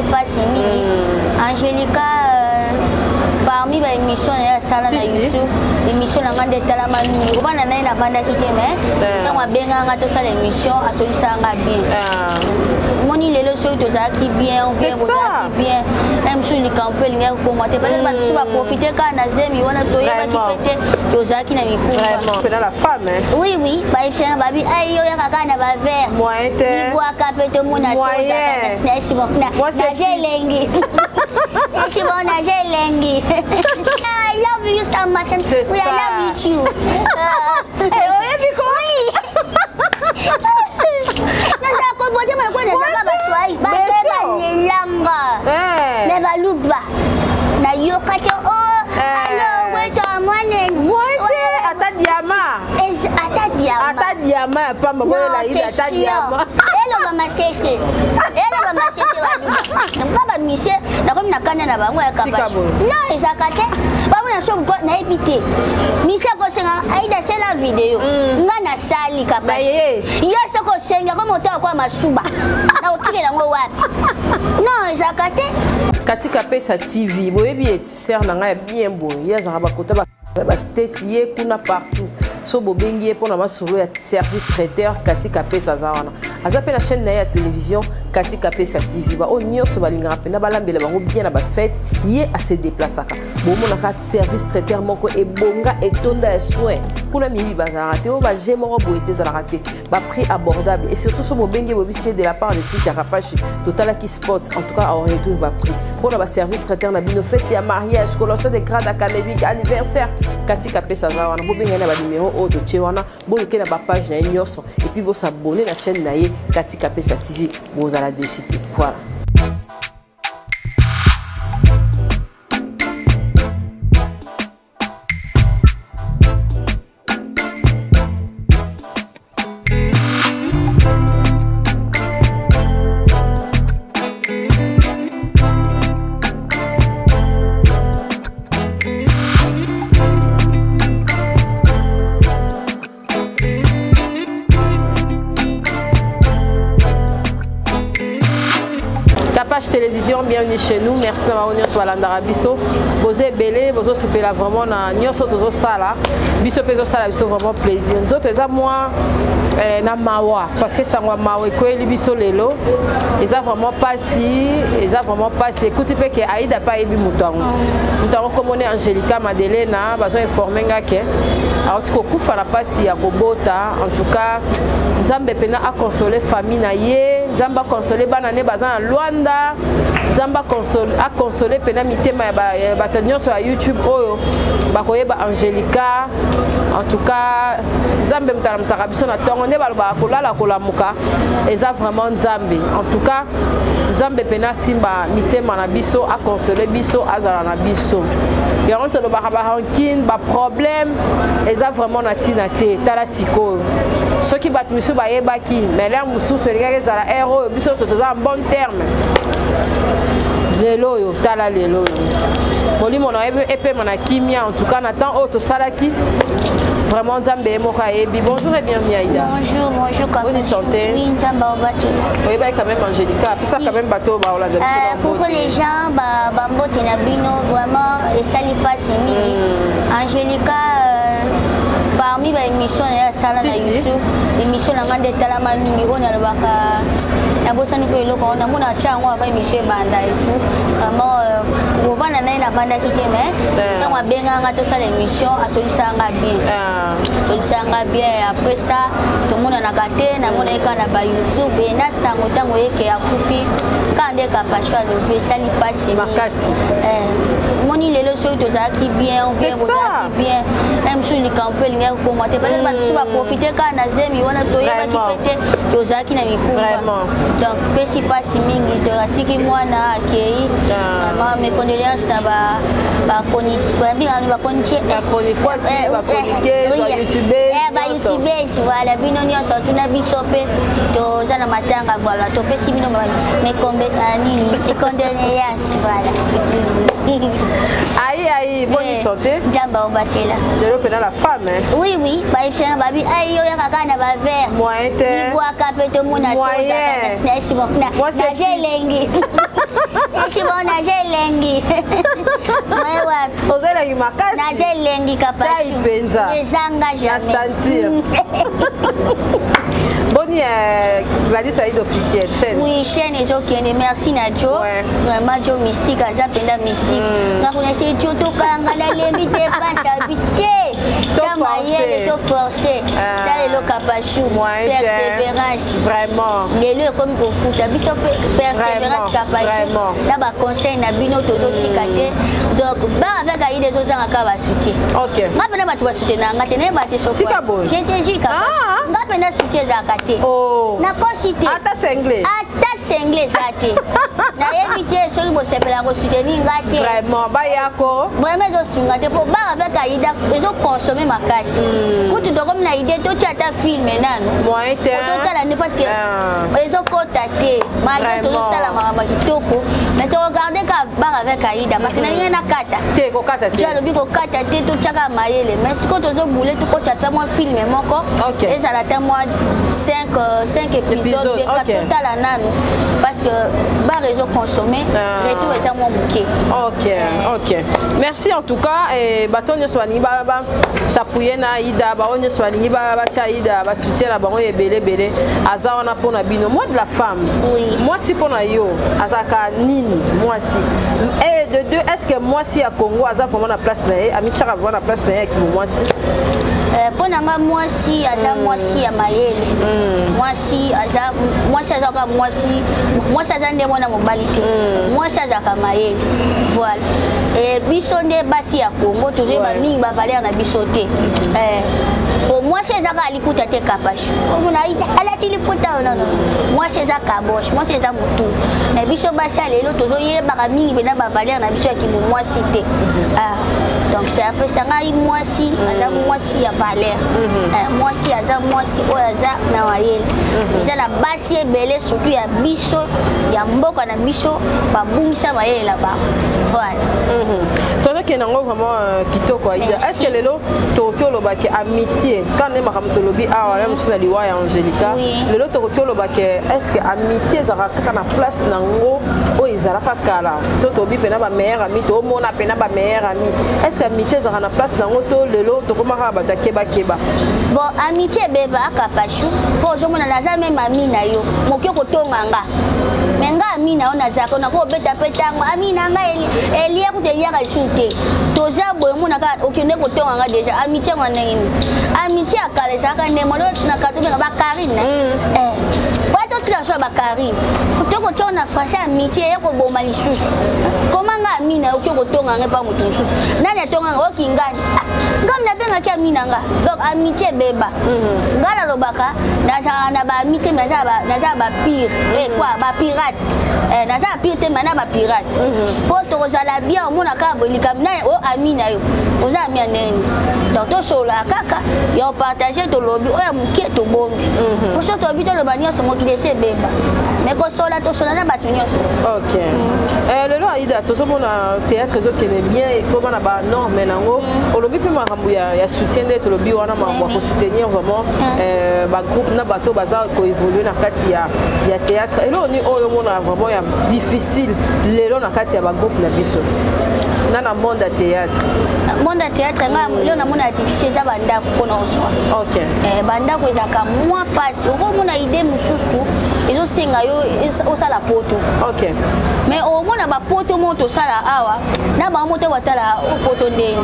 pas si Angélica parmi les émissions à sala na YouTube émission na ngande tala mami ko bana na vanda kité mais quand on benga ngato sala émission a solisa nga bien moni lelo so to za ki bien on vient vous qui bien même sur le campo linga ko commenter peut-être ba tu vas profiter quand na zemi wana to yeba ki pété to za ki na miku vraiment c'est la femme hein oui oui ba ipsena babi ayo ya kaka na ba vert moyen te ni ka pété mona soza na sibon na zelengi na sibon na zelengi I love you so much and we love you too. Nasa ko bote ma ko na sa ba swai ba se ba nilanga. Ne ba luba. Na yo kato alo we to mwane. Ata diamant. Es ata diamant. Ata diamant pa ma ko la ida ata diamant. Hello mama sese. Hello mama sese wa. Nka ba mise na ko na kana na ba ngwa ka ba. No isakate. Ba mona so ko na ebite. Mise ko senga aida c'est la vidéo. Nga na sali ka ba. Yo so ko senga ko moto kwa masuba. Na utikela ngo wapi. No isakate. Katika Pesa TV, boyebi sert na nga bien boye. Ya zanga ba kota ba state ye kuna partout. So bobengi pour na masolo ya service traiteur Katika Pesa zawana. Azape la chaîne na ya télévision Katika Pesa TV ba onyo so balingara pena balambela bango bien na ba fête ye a se déplacer. Bomo na ka service traiteur moko ebonga etonda ya soin. Kuna mibi bazara te o ba jemo boete za la raté. Ba prix abordable et surtout so bobengi bobisi de la part de site ya Rapachi Total qui Sports en tout cas on retrouve ba prix. Pour na ba service traiteur na bino fête ya mariage, colossal de grade académique, anniversaire Katika Pesa zawana. Bobenga na ba numéro de Tchewana, bon que la page na nyoso et puis vous s'abonner la chaîne naie Katika Pesa TV, vous allez décider. Voilà. Page télévision, bienvenue chez nous. Merci d'avoir venu sur Landara Bisso. Vous êtes belé, vous aussi c'est vraiment na nyoso tozo sala. Bisso peso sala bisso vraiment plaisir. Nous autres ça moi na mawa parce que ça moi mawa ko eli bisso lelo. Et ça vraiment pas si, et ça vraiment pas si. Écoutez que Aïda pas ebi mutango. Mutango comme on est Angélica Madelena, bazo informer ngake. Alors tu kufa na pas si ya kobota. En tout cas, Nzambe pena a consoler famille na ye, Nzamba consoler bana ne bazana Luanda. Zamba a consolé pena mitema ya batanyo sur YouTube oyo bakoyeba Angélica. En tout cas Nzambe mutala msaka biso na tongo ne baloba kolala kolamuka eza vraiment Nzambe. En tout cas Nzambe pena simba mitema na biso a consolé biso azala na biso. Ya on te lo ba rankin ba problème eza vraiment na tina te tala siko. Ceux qui battent misu ba yebaki mais là musu so linga ezala héros biso so toza en bon terme. Lelo yo tala lelo molimo na epé mana kimia en tout cas n'attend auto salaki vraiment Nzambe moka ebi. Bonjour et bienvenue Aïda. Bonjour bonne santé. Oui Nzamba obati. Oui bah quand même Angélica ça quand même bateau ba la pour que les gens ba mbote na bino vraiment et sali pas mingi Angélica parmi les émissions à sala na YouTube émission na ngande tala mingi on a le baka na bosani ko eloko on a mona chango ava émission banda et tout vraiment ovana na vanda kité mais quand on benga ngato sala émission a solisa nga bien après ça tout le monde na kate na mona eka na ba YouTube et na sango tango yeke ya kufi quand de kapachwa le sali pas makasi moni lelo so to za ki bien on vient vous qui bien même sur le campo linga ko commenter peut-être ba tu vas profiter quand na zemi wana to yeba ki pété to za ki na miku donc pesi pas mingi to atiki mwana akei vraiment mes condoléances na ba koni ba koni YouTubers voilà bino nyonso tuna bisope to za na matanga voilà to pesi bino mes condoléances voilà. Aïe, bonne santé. Jamba obatela. De l'eau dans la femme hein. Oui oui, ba ipsena babi ayo ya kaka na ba vert. Moyen te. Ni boa kapeto mona soza na sibon na zelengi. ozelengi makasi nazelengi kapashu ezanga jamais boni Gladys Saïd officiel chaîne oui chaîne ezokende merci na Jo vraiment Jo mystique aza penda mystique ngakunesi Jo tokanga nalembi te pasa habité chama yele to forcer talelo kapashu persévérance vraiment lelo comme kofuta biso persévérance kapashu na ba conseil na bino tozotika te donc ba avec aide ezozanga ka ba soutien OK ngapena batu ba soutien na ngate ne ba te so j'étais kapashu ngapena soutien za kate na kosite ata single zate na éviter soki bo sepela ko soutenir ngate vraiment ba yako vraiment zo sunga te po ba avec aide ezo consommer makasi kutu to comme na idée to chata film nanu moyen te to tala ne parce que ezo kota te malgré to sala mama kitoko mais to regarder ka ba avec aide parce que na ngena kata te ko kata te jalo bi ko kata te to chaka mayele mais ce que to zo boule to ko chata moi film moko et ça la ta moi 5 épisodes total nanu parce que ba réseau consommé retour est à mon bouquet. OK merci en tout cas et batonyo swani ba sapuye na ida ba onyo swani ba cha ida ba soutien na bango ebele aza wana pona bino moi de la femme moi si pona yo azaka nini moi si et de deux est-ce que moi si à Congo aza vraiment na place na ami chaka vraiment na place na ki moi si pona nga moi si aza moi si ya mayele moi si aza ka moi si aza nde mwana mobali te moi si aza ka mayele voilà et biso nde basi ya Congo toujours ba mingi ba valeur na biso te pour moi c'est ça alikuta te kapashu comme na alati likuta non moi c'est ça kabosh moi c'est ça mutu mais biso basi lelo toujours yeba mingi bena ba valeur na biso ya ki moi si te donc c'est un peu ça moi si aza moi si ya valeur moi si aza moi si oyaza na wayele ça na basi ebele surtout ya biso ya mboka na biso ba bungisa wayele là bas voilà toi qui nango vraiment kitoko aida est-ce que lelo to lobaki amitié quand on est makamtolobi awa même sur la liwa ya Angelica lelo to lobaki est-ce que amitié zara kana place nango o izaraka kala to tobi pena ba meilleur ami to mona pena ba meilleur ami est-ce que amitié zara na place nango to lelo to komaka ba keba bon amitié beba kapashu po zo mona naza même ami na yo moki ko tonganga menga ami na ona zako na ko beta petango ami na nga elia ko telia ka sunte to za boy mona ka okende ko tonganga déjà amitié ngwana nini amitié akale saka ndemo na katumeka ba Karine to tira so ba Karine to ko tona français amitié ya ko boma lisusu comment nga amina o ko tonganga pa mutu susu nani atonganga o kingani ngam na benga ki amina nga donc amitié beba ngala lobaka na ba amitié na za ba pire quoi ba pirate na za pire te mana ba pirate po to ko zala bien mona ka bolika na o amina yo o za amia neni donc to sola kaka yo partager to lobi o ya mukie to bombi po so to bito lobania so mo ki c'est beba mais ko sola to sola na batu nyonso OK lelo aida to so mona théâtre zo kene bien et comment na ba norme nango olobi pe makambu ya soutien de to lobi wana mambo ko soutenir vraiment ba groupe na bato baza ko évoluer na kati ya théâtre et là on oyo mona vraiment ya difficile lelo na kati ya ba groupe na biso na monde à théâtre nga leo na mona difficile za banda ko na oswa OK banda ko ezaka moi passe o mona idée mususu ezo senga yo osala poto OK mais o mona ba poto moto sala awa na ba moto watala o poto ndeni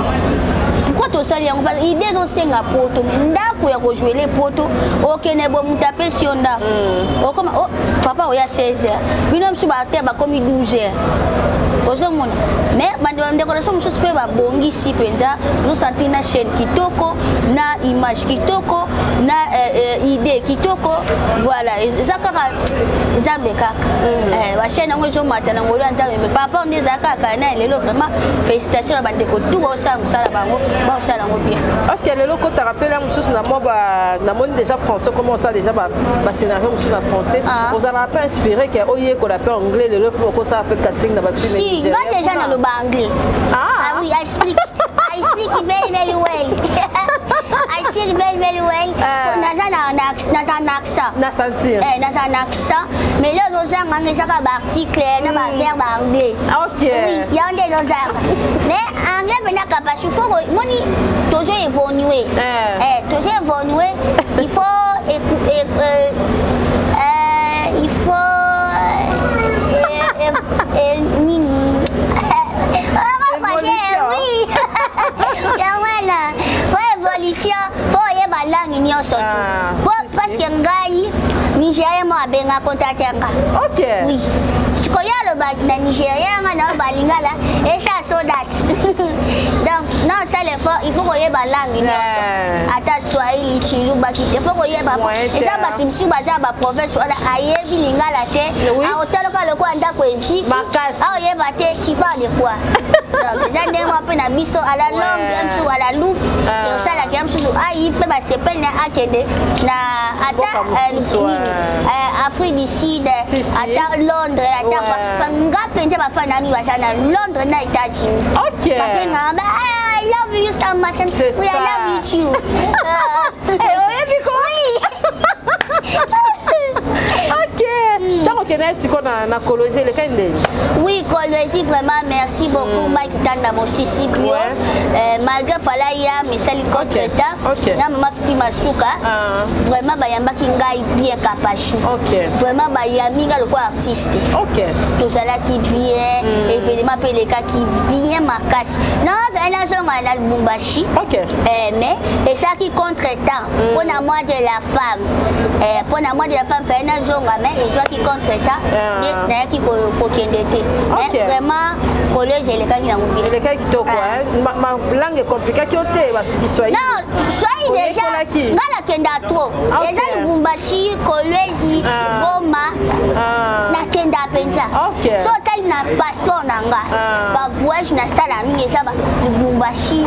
pourquoi to sali yango parce idée zo senga poto ndako ya ko jouer les poto okene bo mutape sionda o comme papa o ya 16h bino msu ba te ba komi 12h ozomona mais bande décoration mususu pe ba bongisi penza zo sentir na chaîne kitoko na image kitoko na idée kitoko voilà ezakaka nzambe kaka ba chaîne ngo zo mata na ngolo nzambe mais papa on ezaka kaka na lelo vraiment félicitations na bande ko tout ba osala bango ba osala ngo bien est-ce que lelo ko ta rappelle mususu na mo ba na moni déjà français comment ça déjà ba scénario mususu na français vous avez pas inspiré que oye ko la pe anglais lelo ko ça fait casting na ba film Oui, moi déjà dans le anglais. Ah oui, I speak very well. I speak very well. Dans un accent. Dans un accent. Mais là, je sais que article, verbe anglais. Ok. Oui, il y a des choses. Mais anglais, il faut toujours évoluer. Toujours évoluer. Il faut évolution pour y avoir langue ni surtout parce que ngai Nigeria mo abenga kontatenga. OK. Oui. Sikoya le ba na Nigeria na ba lingala et ça so that. Donc non ça l'effort il faut y avoir langue ni surtout. Ata Swahili Chiluba il faut y avoir et ça ba kimsu baza ba province wala ayebi lingala te a hôtel ko le ko anda ko ezi. Ah y ba te tu parles de quoi? Donc ça demande un peu na biso à la langue à la loupe et ça la gamme sous il peut se peine à kende na ata Afrique du Sud ata Londres ata nga penja ba fana mi ba sana Londres na États-Unis. OK. I love you so much and we love you too. OK. Donc on est qu'on a colonisé le Kende. Oui, colonisé vraiment merci beaucoup Mike Tanda mon Sicile. Malgré Falaya mais ça lui contre-temps. Na mama Fiki Masuka. Vraiment bayamba ki ngai bien capachu. OK. Vraiment bayami nga le quoi artiste. OK. Tout ça là qui bien évidemment peleka qui bien marcasse. Non, c'est un son à Lubumbashi. OK. Mais et ça qui contre-temps pour la moi de la femme. Pour la moi de la femme fait un son mais et soit qui contre-temps et qui kokendete. Vraiment collège les cas qui na mobile. Les cas qui to quoi? Ma langue est compliquée qui ote parce que soit. Non, soit déjà ngala kenda trop. Déjà Lubumbashi, Kolwezi, Goma na kenda penza. So tali na passeport nanga. Ba voyage na sala mingi za ba Lubumbashi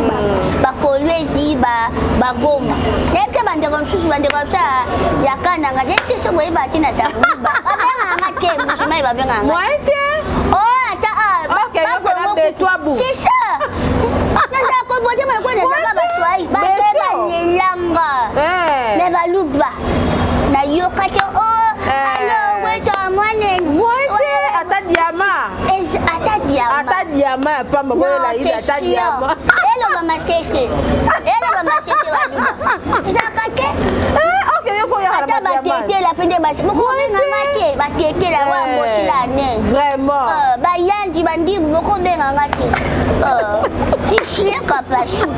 ba Kolwezi ba Goma. Neke bande comme susu bande comme ça ya kana nga dete so boy ba tina sa ba. Ba nga ke mushima ba benga. Moite. Oh ata c'est ça. Na sa ko boje ma ko na sa ba swai. Ba se ba nilanga. Me ba luba. Na yokate alors weto amwane. Moite ata diama. Ata diama. Ata diama pa ma ko la ida ata diama. Elo ba masese. Elo ba masese wa luba. Zakate. OK, il faut y avoir ata ba tete la pende ba. Boko benga ngate ba tete la wa moshi la ne. Vraiment. Ba yandi bandi boko benga ngate. Chien capachu.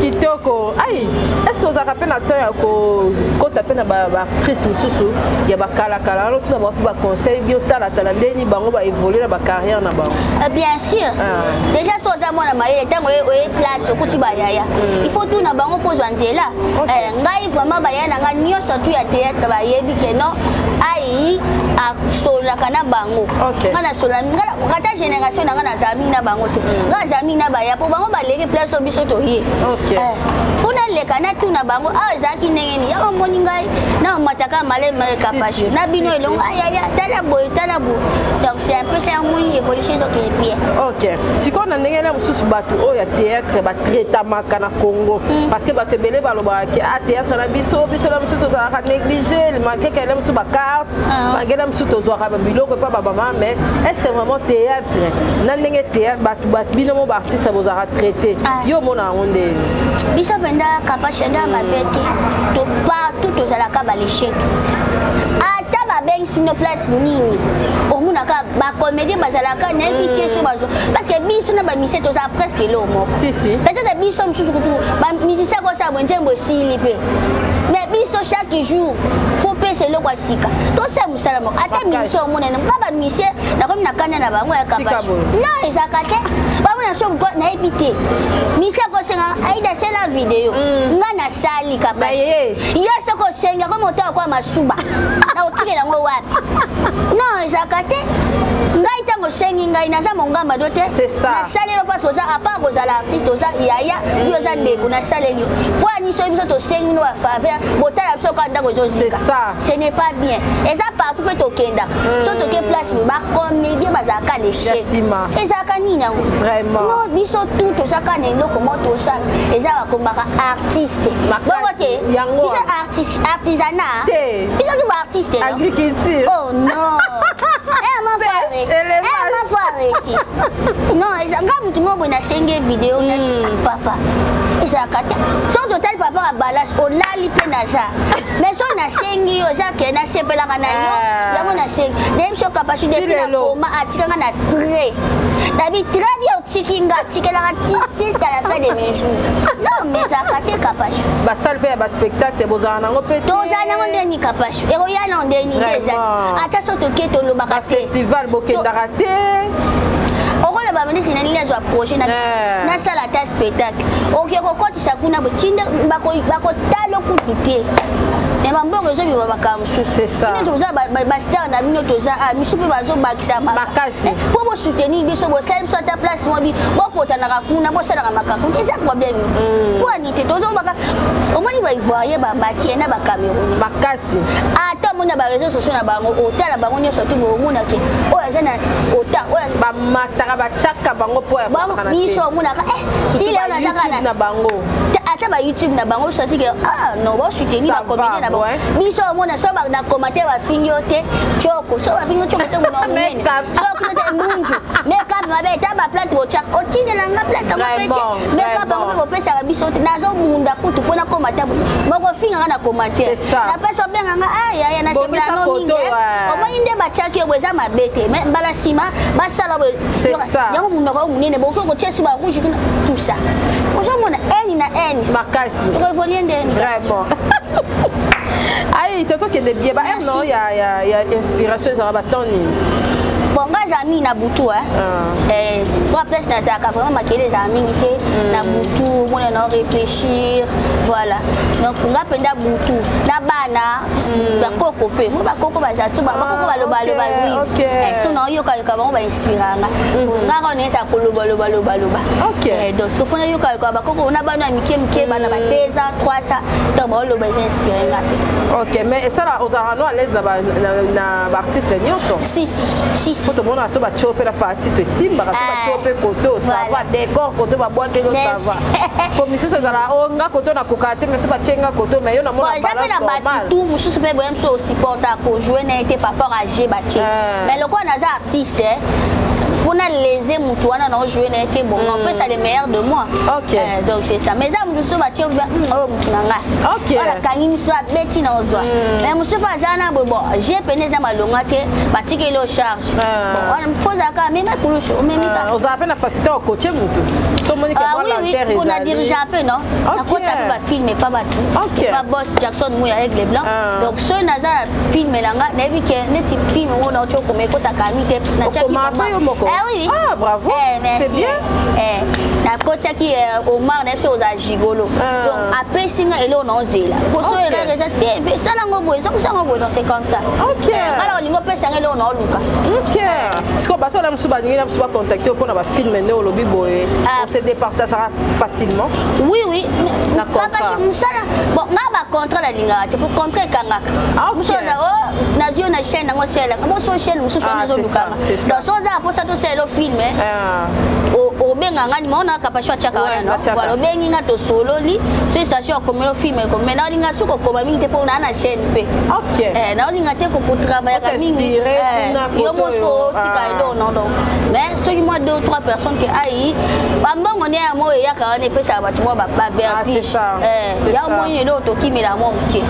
Kitoko. Aïe, est-ce que vous avez rappelé quand tu appelles la actrice Moussou, il y a kala l'autre n'a pas conseil bio tala ndeni bango ba évoluer la carrière na bango. Bien sûr. Déjà so za mona maye tango e place okuti ba yaya. Il faut tout na bango kozwa nzela. Ngai vraiment ba yaya nga nyo surtout ya théâtre ba yebi ke non ai a sola kana bango. Kana sola ngala kata génération nga na zami na bango te. Nga zami na ba ya po bango ba leki place obiso to ye. OK. Funa leka na tu na bango a zaki nengeni ya moni ngai na mataka male capachu. Na bino elongo ayaya tala boy. Donc c'est un peu ça une évolution qui est bien. OK. Si qu'on a ngela mususu batu o ya théâtre ba traitement kana Congo parce que batu belé ba loba ki a théâtre na biso la mususu za ka négliger le manquer qu'elle mususu ba carte ngela mususu to zo ka ba biloko pa ba mama mais est-ce que vraiment théâtre na ndenge théâtre batu bino mo ba artiste bo za traiter yo mona onde biso benda capachu na mabete to partout to za la ka ba l'échec. Ben sur nos places nini on a ba comédie bazalaka na invité sur bazo parce que biso na ba mission to ça presque l'homme si peut-être biso mususu kutu ba musicien ko sa bonjembo silipe mais biso chaque jour faut payer le quoi sika to ça musalamo ata mission mona na ba mission na comme na kanya na bango ya kabashi non ezakate ba mona so ko na invité mission ko senga aida c'est la vidéo nga na sali kabashi yo soko senga ko moto kwa masuba na otike na wapi non zakate ngai tango senga bengi ngai naza mongamba do te na salelo parce que ça à part aux artistes aux yaya yo za ndeko na saleli po ani so biso to sengi no faveur botala biso ka ndako zozika ce n'est pas bien et ça partout peut to kenda so to ke place ba comédie bazaka déchet et ça ka nina vraiment non biso tout to ça ka nendo comment to ça et ça va comme artiste bongo te biso artiste artisanat biso tu artiste agriculture oh non non, et ça quand tu m'as bonne série vidéo papa. Et ça quand son total papa a balance au lali penaza. Mais son na sengi yo ça que na sepela kana yo. Ya mona sengi. Même so capacité de na koma atika na très. David très bien au tikinga tikela jusqu'à la fin de mes jours. Non, mais ça quand capacité. Ba salle pe ba spectacle bozana ngo pe. Tozana ngo ndeni capacité. Et royal on ndeni déjà. Ata so to keto lo bakate. Festival bokendara te. Okola ba mani tinani lezo approcher na sala ta spectacle. OK ko kotisa kuna bochinda bako talo kututé. Mais mambo zo bi babaka musu. C'est ça. Ni toza ba star na bino toza misu pe bazo bakisa makasi. Po bo soutenir biso bo sel so ta place mo bi bo potana kuna bo sala makaku. Eza problème. Po ani te tozo baka omoni ba ivoyer ba bati na ba Cameroun. Makasi. Ata mona ba réseaux sociaux na bango otala bango nyoso tu bo mona ke. O azana ota o ba mataka ba chaka bango po ya bango biso mona ka ti le na zaka na bango. Ata ba YouTube na bango sorti ke no bo soutenir ba comédien na biso mona so ba na commenter ba fingo te choko so ba fingo choko te mona mene so ko te munju make up ba beta ba plate bo chaka o tine na nga plate ba beta make up ba bo pesa biso te nazo bunda kutu pona commenter boko finga na commenter na pesa benga nga ya na sebla no mingi o mo inde ba chaki yo bweza mabete mbala sima ba sala bo yango mundu ko munene boko ko tiesu ba rouge tout ça ozo mona eni na eni makasi ko voler ndeni vraiment aïe toi qui est bien bah non il y a inspiration ça va toni bon nga zami na butu trois place na zaka vraiment makele za mingi na butu mona na réfléchir voilà donc nga penda butu na bana ba koko pe mo ba koko ba za so ba koko ba lo ba oui so na yo ka ba ba inspiranga nga ko ne sa ko lo ba OK donc ce faut na yo ka ba koko na bana mike bana ba 2 ans 3 ans to ba lo ba inspirer nga OK mais ça là aux arano à l'aise na ba artiste nyonso si tout le monde a so ba choper la partie de simba so ba choper koto ça va décor koto ba bois que ça va comme monsieur ça la onga koto na kokate mais so ba chenga koto mais yo na mona balance normal tout monsieur se peut même so supporter ko jouer na été papa âgé ba che mais le quoi na za artiste pour na léser mutu wana na jouer na été bon on peut ça le meilleur de moi OK donc c'est ça mais ça mutu ba che oh mutu nanga OK voilà kanini so beti na ozwa mais monsieur pas ça na bon j'ai peine za malonga te batike le charge bon faut ça quand même kulusu même on a peine facilité au coach mutu so moni que moi l'intérêt on a dirigé un peu non na coach a pas filmer pas battu pas boss Jackson Mouya avec les blancs donc so na za filmer langa na bi ke neti film on a choko me ko takamite na chaki oui ah bravo c'est bien na coach qui Omar na so za gigolo donc après singa ele on ozela pour so ele reza TV ça na ngobo ça ngobo donc c'est comme ça OK alors lingo pesa ele on luka OK est-ce que bato na msuba ningi na msuba contacter pour na ba film ne olobi boye on se départagera facilement oui na contrat musala bon na ba contrat la linga te pour contrat kangaka musoza na zio na chaîne ngo sela ngo so chaîne mususu na zo luka donc so za pour ça to selo film o benga ngani maona kapashwa chaka wana voilà bengi nga to solo li so ça sio comme le film comme na linga suko comme mingi te pour na chaîne pe OK na linga te ko travailler ka mingi yo mosko tika elo non donc mais ceux qui moi 2 ou 3 personnes qui aïe bambongo ne amo ya ka wana pesa batu mo ba vertige ya mo ni lo to kimela mo mke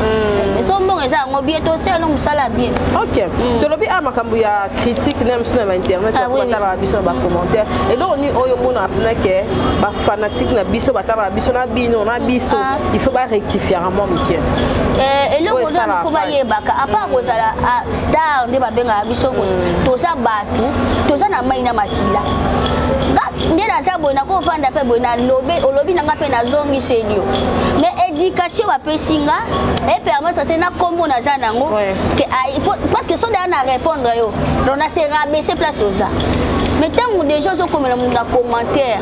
mais so mbongo eza ngo bien to selo musala bien OK to lobi amakambu ya critique nem sur internet ko tala biso ba commentaire et là on y oyo mona apna ke ba fanatique na biso ba tala biso na bino na biso il faut ba rectifier mo mke et le ko na ko ba yebaka apa ko sala star ndi ba benga biso ko to sa batu to sa na mai na makila nde naza boye nakofanda mpe boye olobi nanga mpe nazongisa elio mais éducation bapesinga epermettre te na kombo naza nango parce que so daa na répondre yo donc na se rabaisser place oza mais tant que déjà zo comme na commentaire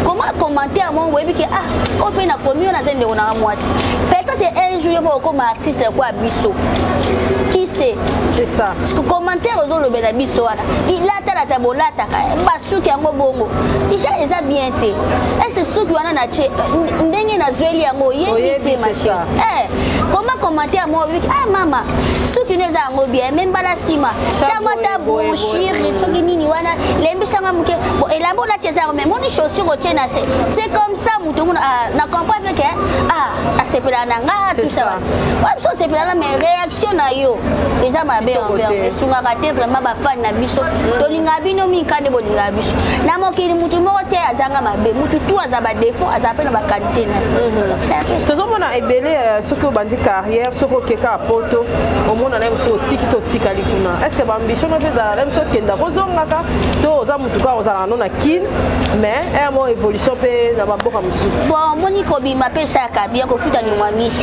comment commentaire moi webi que o pe na komi na zende ona mwasi peut-être un jour pour comme artiste quoi biso qui sait c'est ça parce que commentaire zo le bena biso wana il lata la tabolata ba suki yango bongo déjà eza bien té et c'est suki wana na che ndenge na zweli yango yebi machin comment commentaire moi webi mama suki neza yango bien même bala sima chama ta bouchir soki nini wana lembisanga muke bon et là-bas là tesa mais mon chaussure au tien c'est comme ça mutu na comprend que c'est pela nanga tout ça ouais so c'est pela mais réaction na yo eza mabe envers sunga raté vraiment ba fan na biso to linga bino mi kande bo linga biso na mokili mutu mo te azanga mabe mutu tout azaba défaut azaba na ba qualité na ce zo mona ebele ce que bandi carrière ce que keka poto au monde na so tiki to tika likuna est-ce que ba ambition na pesa même so kenda kozonga ka to za mutu ka ozala na kin mais un mot évolution pe na ba mboka mususu bon moni ko bima pesa ka bien ko futa ni mwa misu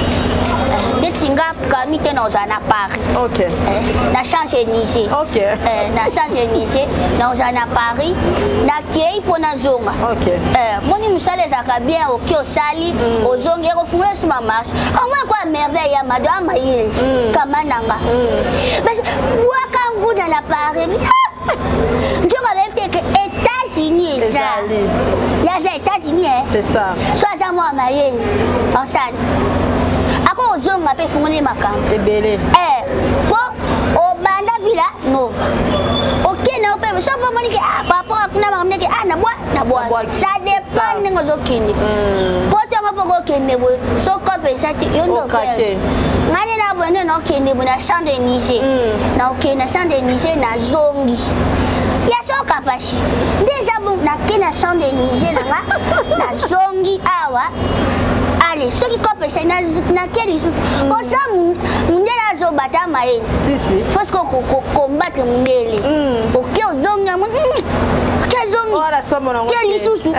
detinga kami te na ozana Paris OK na changer Niger OK na changer Niger na ozana Paris na kei pona zonga OK moni musale za ka bien o ki osali ozongi ko fungula suma marche au moins quoi merveille ya madame il kamananga mais waka nguda na Paris tu vas même que États-Unis ça il y a les États-Unis c'est ça soit ça moi marié en salle ako ozonga pe fungone makambo ebele po o banda villa nova OK na pe so po moni ke papa akuna makamne ke na boa ça dépend ngo zokini po to mapoko kende bo so ko pe ça ti yondo ke ngani na bo no kende bo na champ de Niger na OK na champ de Niger na zongi ya so kapashi déjà bon na kena champ de Niger na zongi awa allez ceux qui copent c'est na quel sous on ça mundela zo bata maye si faut que combattre mundele OK ozonga kezongi voilà somo na quel sous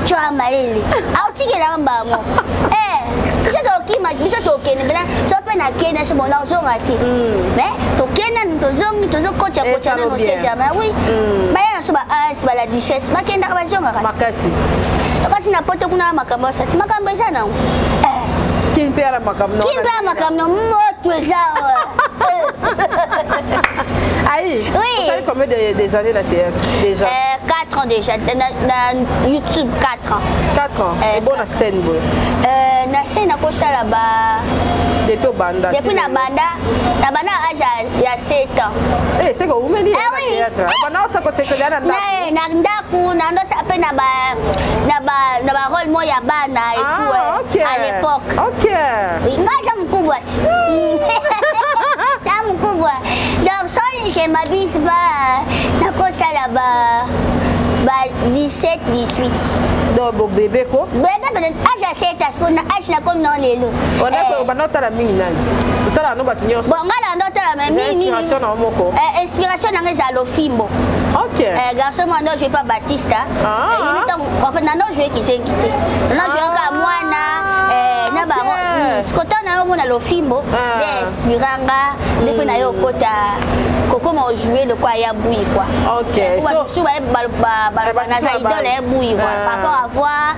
tu as maye autique la mbamo biso tokima biso tokende bena so pe na kene so bona ozonga ti mais tokenda tozongi tozokocha kocha na no se jamais oui baya na so ba si ba la duchesse bakenda ba zonga makasi kasi na poto kuna makambo sa makambo isa na kin pera makamno moto eza Aïe, oui. Ça fait combien des années la TF déjà 4 ans déjà, dans YouTube 4 ans. 4 ans, et bon la scène la scène a posé là-bas. Depuis Banda. Depuis na Banda âge il y a 7 ans. Eh, c'est quoi vous me dites théâtre. Banda ça côté que là na ndaku na ndo ça pe na ba rôle moi ya bana et tout à l'époque. OK. Ngaja mkubwa. Na mkubwa. Donc ça je m'habille pas na kosa là-bas. 17 18 donc bébé ko bébé peut-être âge à 7 parce qu'on a âge na comme non lelo on a ko banota la mingi nani utala no batunyo bon ngala ndota la mingi inspiration na moko inspiration na ngeza lofimbo OK garçon moi non je pas Baptista en fait non jouer qui s'est quitté non jouer encore moi na ba skota na mo na lofimbo inspiranga depuis na yo kota comment jouer de quoi ya bouille quoi OK so naza idole bouille par rapport à voir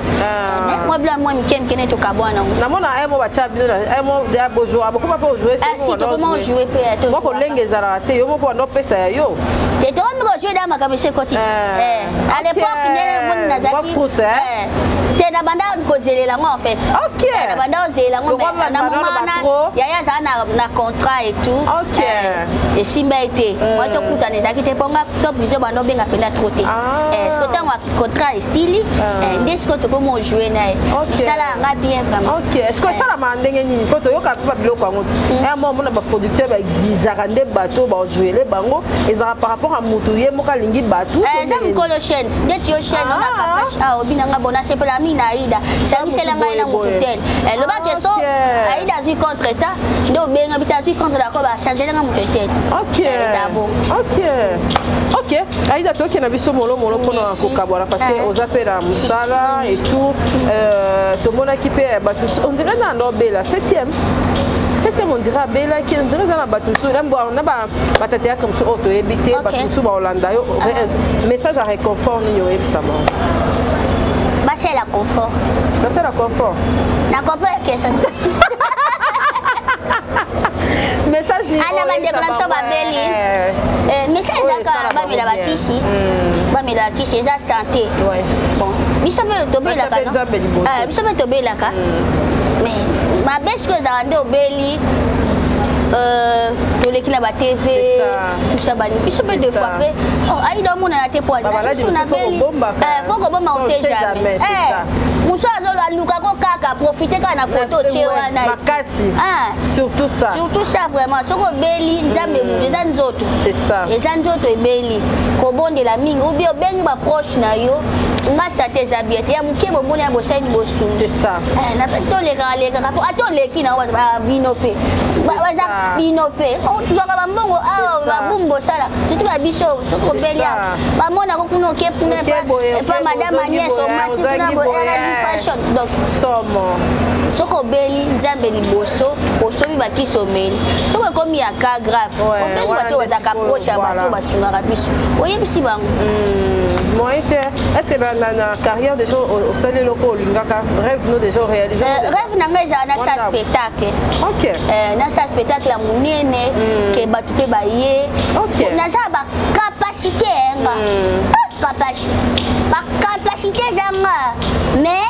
moi blanc moi mikem kene to kabwana na mona emo ba chabino na emo de bojo aboko pa jouer c'est si to comment jouer peut to boko lengeza te yo moko ndo pesa yo te to ngo jouer da makabishe koti à l'époque ne mon nazaki te na banda ko zelela ngo en fait OK na banda zelela ngo na momana ya za na contrat et tout OK et simba été moi to kuta nezaki te ponga to biso bando benga penda troté est-ce que tant contrat ici est-ce que tu comment jouer na ça là nga bien vraiment OK est-ce que ça la mandenge ni ko to yoka pa biloko ngoti un moment na ba producteur ba exigeaka nde bato ba jouer les bango ezara par rapport à mutuye moka lingi bato ça me colle chaîne dès tu chaîne on a capacité obinanga bona c'est la mina aida ça ni c'est la ngai na mututel le ba que so aida zui contre état do benga bita zui contre la ko ba changer na mututel OK ça bon OK Ok, Aïda, toi qui as vu ce molo pour nous Kokabora parce que aux appels à Moussala et tout, tout le monde qui paie, on dirait dans Nobel, 7e, on dirait à Bella, on dirait dans la Batoussou, on a pas théâtre comme ça, auto évité, Batoussou, Hollanda, message à réconfort, nous y Epsama. C'est la confort. C'est la confort. La confort que ça. Message ni. Ana bande kwa so ba beli. Message zaka ba bila bakishi. Ba bila bakishi za santé. Ouais. Bon. Biso be to bela ka. Biso be to bela ka. Mais ma best que za ande obeli tous les qui la TV tout ça bani biso be deux fois après oh aïe do mon na te poids biso na beli faut que bomba on sait jamais muso azolo aluka ko kaka profiter kana photo tchewa na makasi surtout ça vraiment soko beli nzambe mutu eza nzoto c'est ça eza nzoto ebeli ko bondela mingi ou bien bengi ba proche na yo ngasa te zabiete ya muke bo mona bo shine bo su c'est ça na pesto le ka po ato leki na wa binope baza binope o tuzoka bambongo ba bumbo sala surtout ba biso soko beli ba mona ko kuno ke pune pa madame Agnès o mati kuna bo era fashion donc soko beli nzambe liboso osobi bakisomeli soko komi ya ka grave obeli bato bazaka proche ya bato basungaka biso oyebisi bango est-ce que dans la carrière des gens au sein des locaux rêve nous déjà réalisé rêve nanga eza na sa spectacle OK na sa spectacle ya munene ke bato pe baye naza ba capacité capacité zanga mais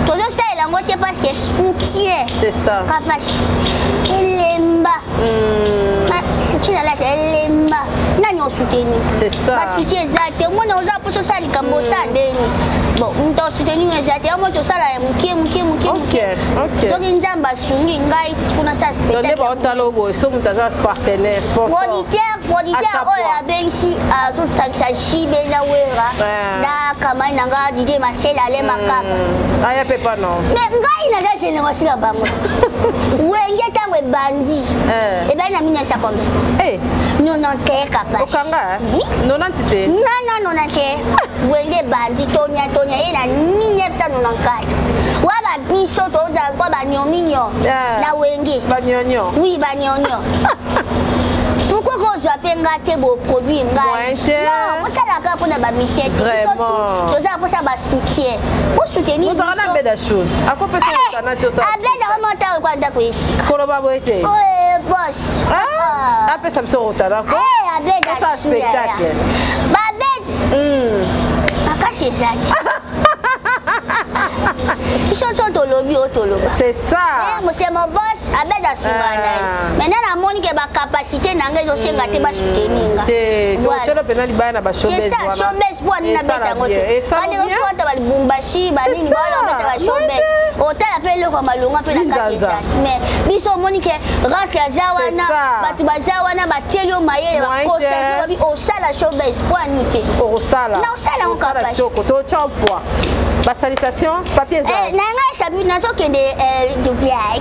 todo ça il a moitié parce que soutien c'est ça capacité lemba soutien la lemba nani on soutenu c'est ça ba soutien zate moi on a poso ça likambo ça ndeni bon on t'a soutenu zate moi to sala mukie soki nzamba sungi ngai funa ça spectacle donc ba otalo bo so mutaza partenaire sponsor producteur oya bensi azo saksa chibe na wera na kama nanga DJ Marcel ale makaba aya pepa non mais ngai na ja jene wasila bango wenge tangwe bandi e ba na minya sa kombe non te capable okanga 90 te non te wenge bandi tonya ina 1994 wa ba biso to za kwa ba nyonyo na wenge ba nyonyo oui ba nyonyo pourquoi qu'on soit pengaté beau produit ngai non pour ça la ka pour na ba michette vraiment to za pour ça ba soutien pour soutenir vous en avez des choses à quoi peut ça na to ça avec la remonter kwa ndako ici koloba boete boss après ça me sort d'accord avec ça spectacle babette akache zaki c'est ça c'est mon boss avec la souvana maintenant la monique ba capacité nanga zo senga te ba soutenir voilà c'est ça showbiz pour na beta ngoto bande ko swata ba bumbashi ba nini ba beta ba showbiz otala pe le ko malunga pe na kati ça mais biso monique grâce ya zawana batu ba zawana ba thelio mayele ba conseil bi o sala showbiz pour anité o sala na o sala on capacité to champoa ba salutation papier za nanga sabi na so kende Dubai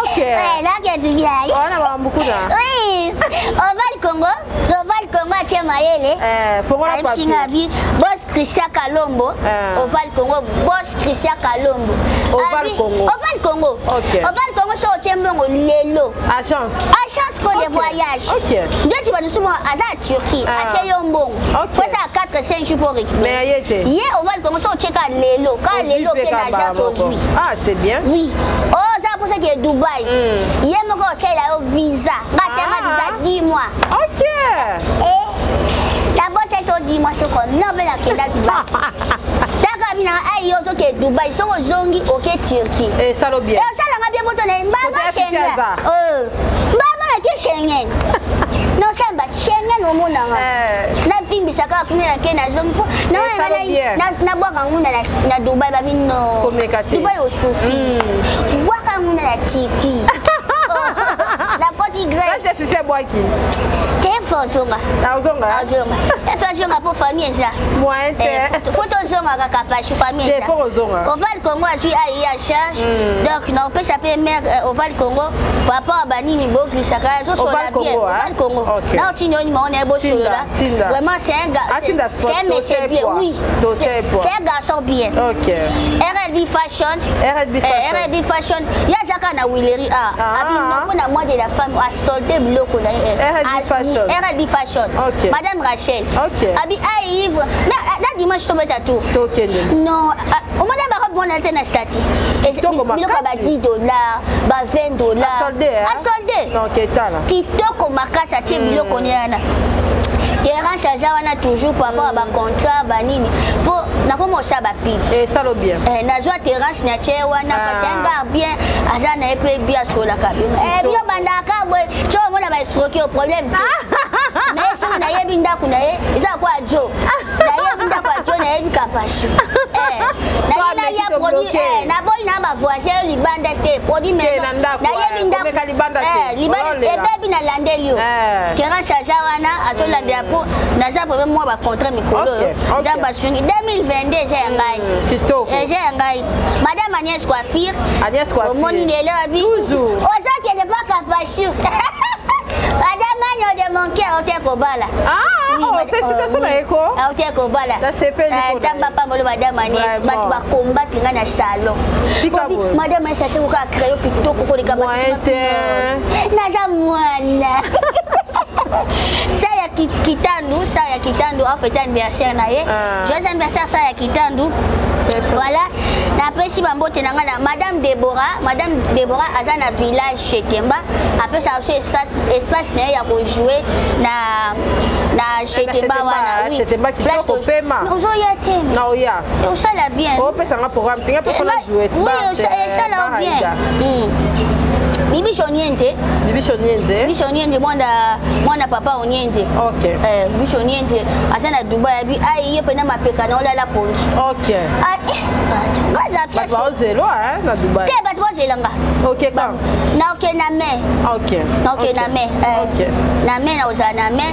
ok là que Dubai on a beaucoup là oui Oval Congo atie mayele fongo la papier boss Christian Kalombo Oval Congo boss Christian Kalombo Oval Congo ok Oval Congo so tiembongo lelo agence code de voyage ok ndio tu vas nous souvent à Turquie à Tchayombo pour ça 4-5 jours pour récupérer mais yete hier Oval Congo so cheka lelo ka lelo ke na agence aujourd'hui c'est bien oui ça pour ça que Dubaï hier moko c'est la visa grâce à visa 10 mois ok d'abord c'est sur 10 mois c'est comme non mais la kenda Dubaï d'accord bina ay yo so ke Dubaï so zongi OK Turquie et ça lo bien ça la bien boto na mbaba Schengen mbaba ke Schengen non ça mba Schengen au monde na vimbi saka kuna ke na zongi na bwaka ngunda na Dubaï babino Dubaï au soufi bwaka ngunda na tipi la côte grecque c'est fait bois qui Zonga. Zonga. Zonga. zonga pour famille ça. Moyen te. Photo zonga kaka pa sur famille ça. Oval Congo a suis à charge. Donc non peut s'appeler mère Oval Congo. Papa Banini Bokli Saka zo sola bien. Oval Congo. Là tu n'as on est beau sur là. Vraiment c'est un gars. C'est un monsieur bien. Oui. C'est un garçon bien. OK. RLB Fashion. RLB Fashion. Ya zaka na Willery a. Abi non na moi de la femme a soldé bloko na RLB Fashion. Madame Rachel. Abi a ivre. Mais là dimanche to beta tout. Non, au moins d'abord bon alternance stati. Et biloko ba $10, ba $20. A soldé. Non, ketala. Kitoko makasa tie biloko niana. Terrain chazawana toujours par rapport à ba contrat banini pour na comme ça ba pile et ça lo bien na joie terrain signature wana parce que bien azana epé bien sur la cabine bio bandaka boy cho mona ba escroquer au problème mais so na yebi ndaku na ye isa kwa jo na yebi ndaku kwa jo na yebi kapachu na ya produit na boy na ba voisin libanda te produit maison na yebi ndaku libanda e baby na landelio terrain chazawana aso landelio naza problème moi ba contrat mikolo jamba swing 2022 j'ai ngai kitoko j'ai ngai madame Agnès Coiffure au moni de l'abi oza qui n'est pas capable madame Agno de mon cœur au Tekobala félicitations na eko au Tekobala jamba pa molo madame Agnès batu ba combattre ngana salon madame Agnès acha ko créer kitoko ko lika batu naza mwana saya kitandu en fait anniversaire na ye joyeux anniversaire saya kitandu voilà na pesi bambote na ngana madame Deborah azana village chez Temba après ça aussi espace na ya ko jouer na chez Temba wana oui place to pema ozo ya tem na oya o ça la bien o pesa nga programme tinga pe kona jouer oui ça la bien Bibi Shonienze mwana papa Onienze. OK. Bibi Shonienze asana Dubai bi ai yepe na mapeka na ola la pongi. OK. Gaza fias. Ba zelo na Dubai. Te bat bo zelanga. OK ba. Na OK na me. OK. Na OK na me. OK. Na me na oza na me.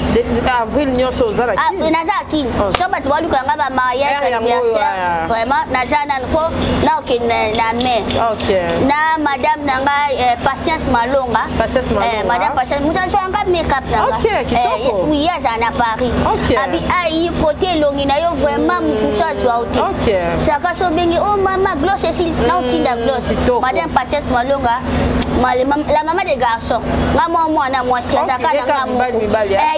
Avril nyoso oza na kini. Ah, na za kini. So bat bo luka nga ba mariage anniversaire. Vraiment na za na ko na OK na me. OK. Na madame nanga Patience Malonga. Madame Patience mutasho anga make-up nanga. Oui, ya na Paris. Abi ai côté longi na yo vraiment mutusa zwa ote. Chaka so bengi oh mama gloss Cécile na utinda gloss. Madame Patience Malonga la maman des garçons. Nga mwana mwasi azaka na nga mo.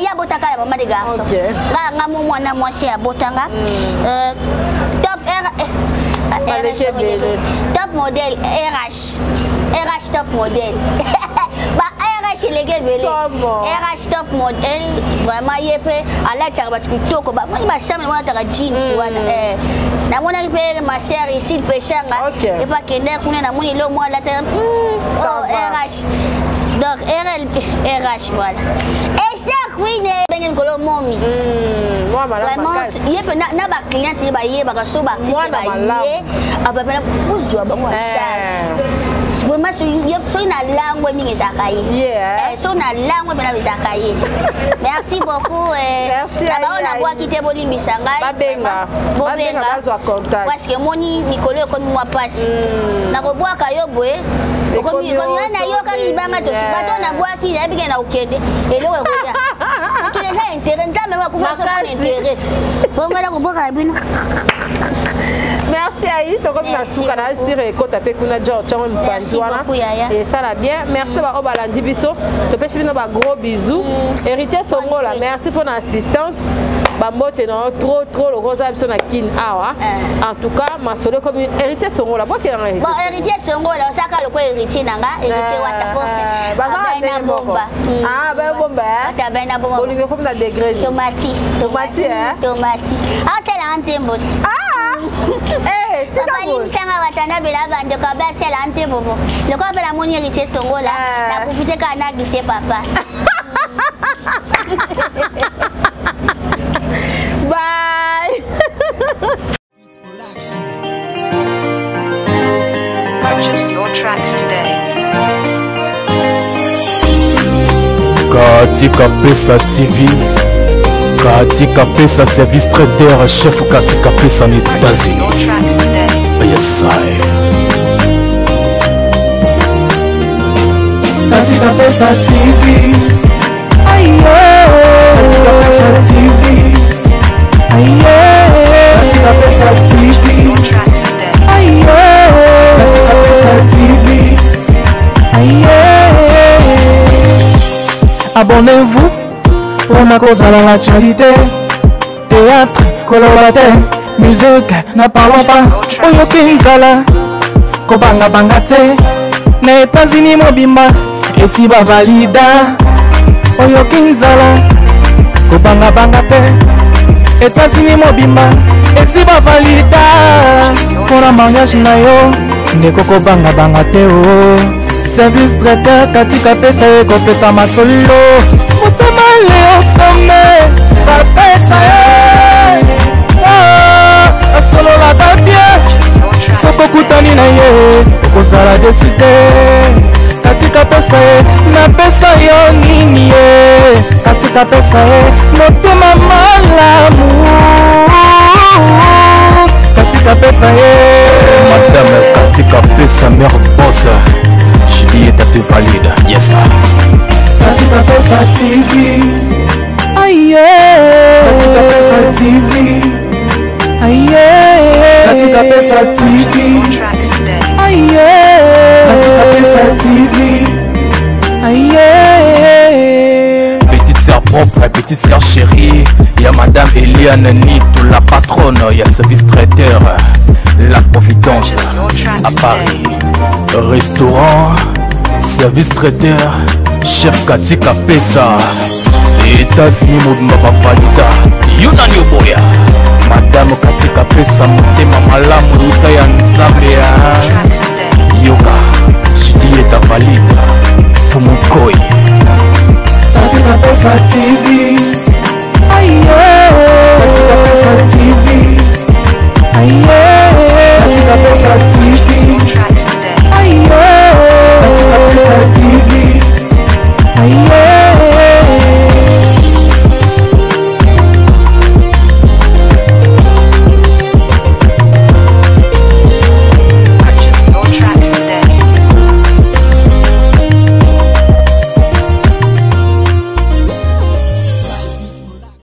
Ya botaka la maman des garçons. Nga mwana mwasi ya botanga. Top top modèle RH top modèle. RH légal RH top modèle vraiment yepe ala tshaba kitoko ba moi ba chama mwana taka jeans wana na mona pe ma sœur ici pechanga et pas kende kuna na moni lo moi la terre RH donc RH voilà et c'est queen bengen kolo momi vraiment yepe na ba client si ba ye ba so ba artiste ba ye abapela uzwa ba moi charge vraiment so na langue mingi sakai so na langue pena bisakai merci beaucoup merci aba ona bwa kite bolimbi sangai babenga bazwa contact parce que moni Nicolas comme moi passe na ko bwa kayo boye ko mi na yo ka libanga to subato na bwa ki na bige na ukende elewe ko ya kile sa intérêt nzame wa kufa so intérêt bonga na ko bwa bino. Merci Aïe, tu as dit que tu as tapé kuna George et ça va bien. Merci d'avoir obalandi biso. Tu peux suivre nos gros bisous. Héritier Songola, merci pour l'assistance. Bambote non trop le rosa biso na kin awa. En tout cas, ma solo comme héritier Songola, bon héritier Songola, ça ka le héritier nanga, héritier watapo. Bazana bomba. Ah, ben bomba. Ta bena bomba. Olivier comme na degré. Tomati. Ah, c'est la antimboti. Papa ni msanga watana bela bande kwa basi la ante bobo. Loko bela moni héritier Songola, la profiter kana gise papa. Bye. Purchase your tracks today. Katika Pesa TV Katika pesa service traiteur chef katika pesa en Purchase États-Unis. your tracks today. Yes, I. Katika pesa TV. Ayo. Katika pesa TV. Ayo. Katika pesa TV. Your tracks today. Ayo. Katika pesa TV. Ayo. Abonnez-vous pour ma cause à l'actualité. Théâtre, colorataire, musique, n'a parlons pas. Oyo Kinzala, Kobanga Bangate, na États-Unis mobimba, et si ba valida. Oyo Kinzala, Kobanga Bangate, États-Unis mobimba, et si ba valida. Pour la mariage na yo, ndeko Kobanga Bangate oh. Service traiteur katika pesa eko pesa masolo. Mutema leo some, ba pesa asolo la babie. Soko kutani na ye, kozala deside. Katika pesa na pesa yo nini ye. Katika pesa motema malamu. Katika pesa Madame katika pesa mère boss. Juliette te valide. Yes, sir. Katika pesa TV. Aye. Katika pesa TV. Aye. Katika pesa TV. Your tracks today. Aye. Katika pesa TV. Aye. Petite sœur propre, petite sœur chérie. Y'a Madame Eliane Nito, la patronne. Y'a le service traiteur, la Providence à Paris. Restaurant, service traiteur, chef katika pesa. États-Unis mobimba bavalida. Yuna ni uboya. Madame katika pesa motema malamu ruta ya nzambe ya Tracks today. yoga. Juliette valida. Fumukoi. Katika pesa TV.